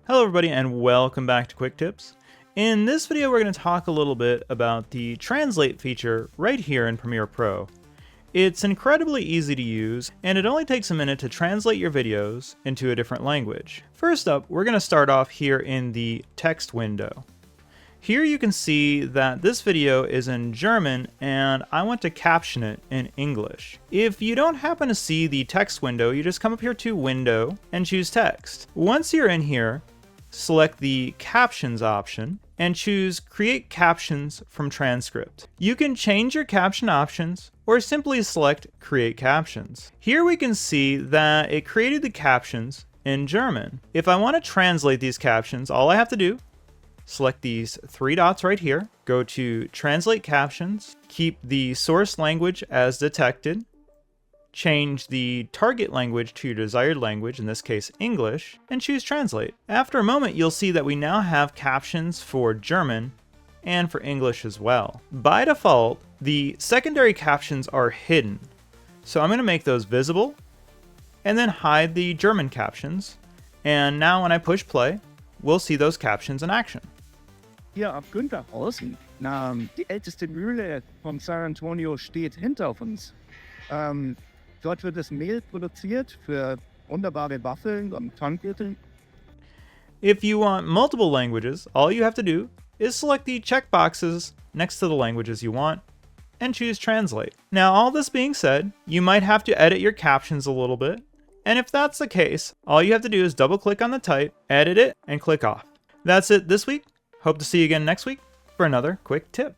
Hello everybody and welcome back to Quick Tips. In this video we're going to talk a little bit about the translate feature right here in Premiere Pro. It's incredibly easy to use and it only takes a minute to translate your videos into a different language. First up, we're going to start off here in the text window. Here you can see that this video is in German and I want to caption it in English. If you don't happen to see the text window, you just come up here to Window and choose Text. Once you're in here, select the Captions option and choose Create Captions from Transcript. You can change your caption options or simply select Create Captions. Here we can see that it created the captions in German. If I want to translate these captions, all I have to do, select these three dots right here, go to Translate Captions, keep the source language as detected, change the target language to your desired language, in this case English, and choose Translate. After a moment, you'll see that we now have captions for German and for English as well. By default, the secondary captions are hidden. So I'm going to make those visible and then hide the German captions. And now when I push play, we'll see those captions in action. Hier ab Güntherhausen, die älteste Mühle von San Antonio steht hinter uns. Dort wird das Mehl produziert für wunderbare Waffeln und Pfannkuchen. If you want multiple languages, all you have to do is select the checkboxes next to the languages you want and choose Translate. Now, all this being said, you might have to edit your captions a little bit. And if that's the case, all you have to do is double click on the type, edit it, and click off. That's it this week. Hope to see you again next week for another quick tip.